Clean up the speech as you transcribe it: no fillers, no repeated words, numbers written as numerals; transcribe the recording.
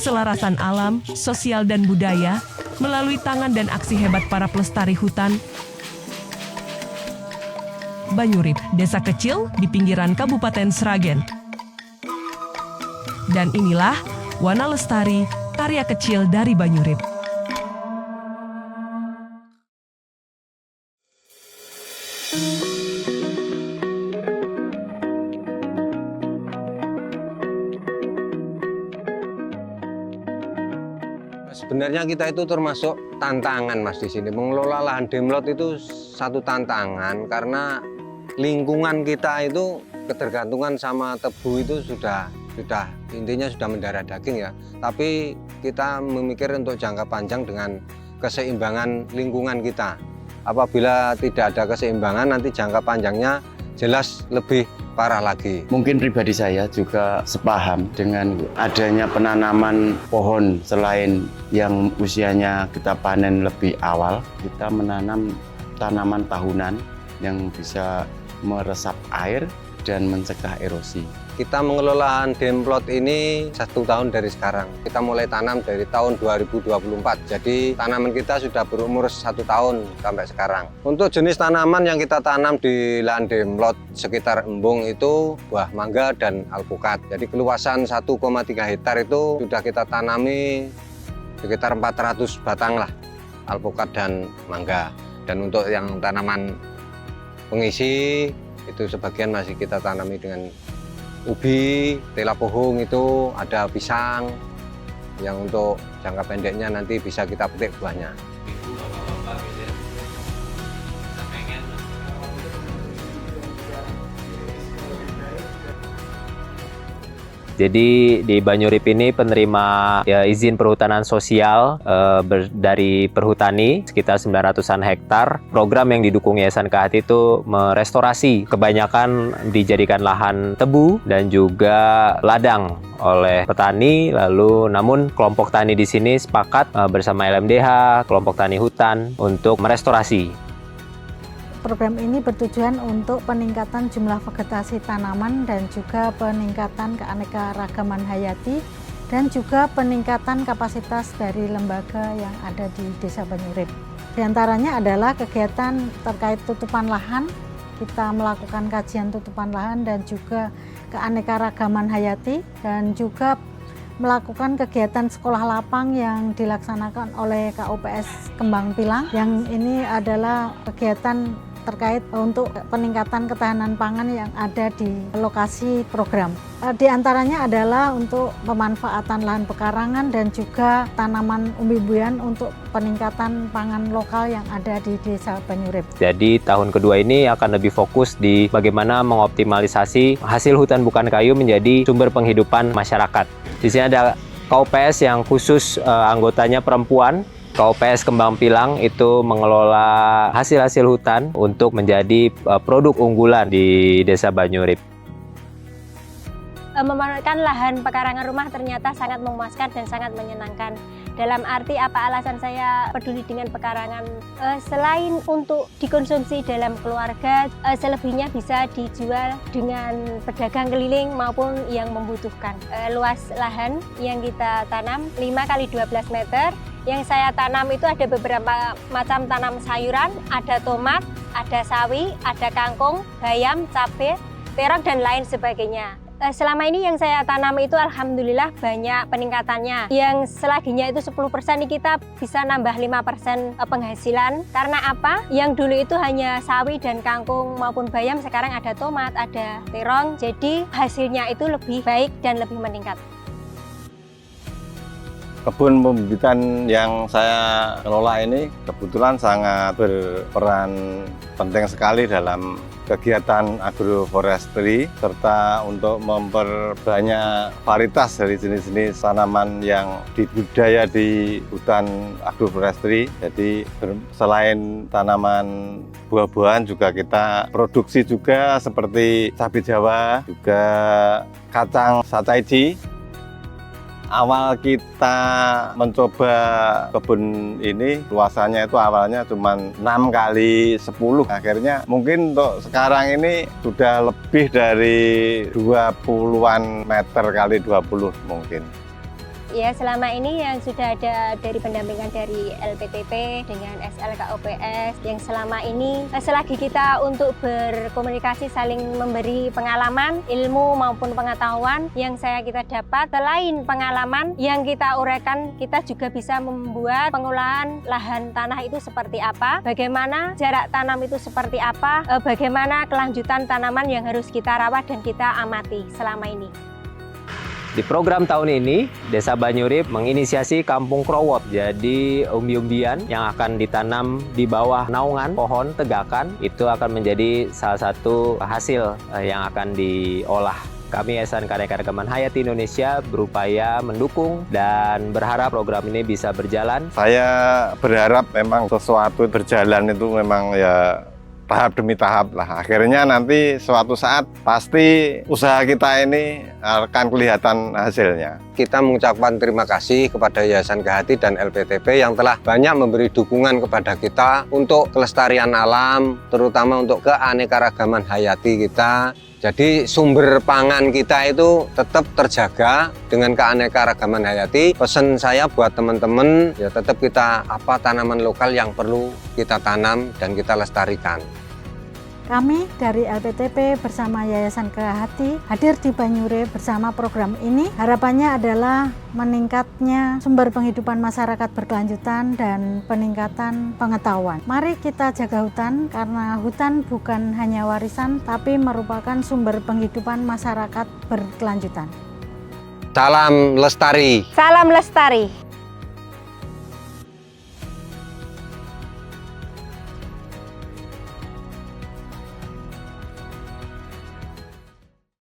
keselarasan alam, sosial dan budaya, melalui tangan dan aksi hebat para pelestari hutan. Banyurip, desa kecil di pinggiran Kabupaten Sragen. Dan inilah Wana Lestari, karya kecil dari Banyurip. Sebenarnya kita itu termasuk tantangan Mas di sini. Mengelola lahan demlot itu satu tantangan karena lingkungan kita itu ketergantungan sama tebu itu sudah intinya sudah mendarah daging ya. Tapi kita memikir untuk jangka panjang dengan keseimbangan lingkungan kita. Apabila tidak ada keseimbangan nanti jangka panjangnya jelas lebih parah lagi. Mungkin pribadi saya juga sepaham dengan adanya penanaman pohon selain yang usianya kita panen lebih awal, kita menanam tanaman tahunan yang bisa meresap air dan mencegah erosi. Kita mengelola lahan demplot ini 1 tahun dari sekarang. Kita mulai tanam dari tahun 2024. Jadi tanaman kita sudah berumur 1 tahun sampai sekarang. Untuk jenis tanaman yang kita tanam di lahan demplot sekitar embung itu buah mangga dan alpukat. Jadi keluasan 1,3 hektar itu sudah kita tanami sekitar 400 batang lah alpukat dan mangga. Dan untuk yang tanaman pengisi itu sebagian masih kita tanami dengan ubi, tela pohung, itu ada pisang yang untuk jangka pendeknya nanti bisa kita petik buahnya. Jadi di Banyurip ini penerima izin perhutanan sosial dari Perhutani sekitar 900-an hektar. Program yang didukung Yayasan KHT itu merestorasi, kebanyakan dijadikan lahan tebu dan juga ladang oleh petani. Lalu namun kelompok tani di sini sepakat bersama LMDH, kelompok tani hutan untuk merestorasi. Program ini bertujuan untuk peningkatan jumlah vegetasi tanaman dan juga peningkatan keanekaragaman hayati dan juga peningkatan kapasitas dari lembaga yang ada di Desa Banyurip. Di antaranya adalah kegiatan terkait tutupan lahan. Kita melakukan kajian tutupan lahan dan juga keanekaragaman hayati dan juga melakukan kegiatan sekolah lapang yang dilaksanakan oleh KUPS Kembang Pilang. Yang ini adalah kegiatan terkait untuk peningkatan ketahanan pangan yang ada di lokasi program. Di antaranya adalah untuk pemanfaatan lahan pekarangan dan juga tanaman umbi-umbian untuk peningkatan pangan lokal yang ada di Desa Banyurip. Jadi tahun kedua ini akan lebih fokus di bagaimana mengoptimalisasi hasil hutan bukan kayu menjadi sumber penghidupan masyarakat. Di sini ada KUPS yang khusus anggotanya perempuan. KUPS Kembang Pilang itu mengelola hasil-hasil hutan untuk menjadi produk unggulan di Desa Banyurip. Memanfaatkan lahan pekarangan rumah ternyata sangat memuaskan dan sangat menyenangkan. Dalam arti apa alasan saya peduli dengan pekarangan? Selain untuk dikonsumsi dalam keluarga, selebihnya bisa dijual dengan pedagang keliling maupun yang membutuhkan. Luas lahan yang kita tanam 5 x 12 meter. Yang saya tanam itu ada beberapa macam tanam sayuran, ada tomat, ada sawi, ada kangkung, bayam, cabai, terong, dan lain sebagainya. Selama ini yang saya tanam itu alhamdulillah banyak peningkatannya. Yang seladinya itu 10% ini kita bisa nambah 5% penghasilan. Karena apa? Yang dulu itu hanya sawi dan kangkung maupun bayam, sekarang ada tomat, ada terong. Jadi hasilnya itu lebih baik dan lebih meningkat. Kebun pembibitan yang saya kelola ini kebetulan sangat berperan penting sekali dalam kegiatan agroforestry serta untuk memperbanyak varietas dari jenis-jenis tanaman yang dibudidaya di hutan agroforestry. Jadi selain tanaman buah-buahan juga kita produksi juga seperti cabai Jawa, juga kacang sataici. Awal kita mencoba kebun ini, luasannya itu awalnya cuma 6 x 10. Akhirnya mungkin untuk sekarang ini sudah lebih dari 20-an meter kali 20 mungkin. Ya, selama ini yang sudah ada dari pendampingan dari LPTP dengan SLKOPS yang selama ini selagi kita untuk berkomunikasi saling memberi pengalaman, ilmu maupun pengetahuan yang kita dapat. Selain pengalaman yang kita uraikan, kita juga bisa membuat pengolahan lahan tanah itu seperti apa, bagaimana jarak tanam itu seperti apa, bagaimana kelanjutan tanaman yang harus kita rawat dan kita amati selama ini. Di program tahun ini, Desa Banyurip menginisiasi Kampung Krowot. Jadi umbi-umbian yang akan ditanam di bawah naungan pohon tegakan itu akan menjadi salah satu hasil yang akan diolah. Kami Yayasan Keanekaragaman Hayati Indonesia berupaya mendukung dan berharap program ini bisa berjalan. Saya berharap memang sesuatu berjalan itu memang ya tahap demi tahap lah. Akhirnya nanti suatu saat pasti usaha kita ini akan kelihatan hasilnya. Kita mengucapkan terima kasih kepada Yayasan Kehati dan LPTP yang telah banyak memberi dukungan kepada kita untuk kelestarian alam, terutama untuk keanekaragaman hayati kita. Jadi sumber pangan kita itu tetap terjaga dengan keanekaragaman hayati. Pesan saya buat teman-teman, ya tetap kita tanaman lokal yang perlu kita tanam dan kita lestarikan. Kami dari LPTP bersama Yayasan Kehati hadir di Banyurip bersama program ini. Harapannya adalah meningkatnya sumber penghidupan masyarakat berkelanjutan dan peningkatan pengetahuan. Mari kita jaga hutan karena hutan bukan hanya warisan tapi merupakan sumber penghidupan masyarakat berkelanjutan. Salam lestari. Salam lestari.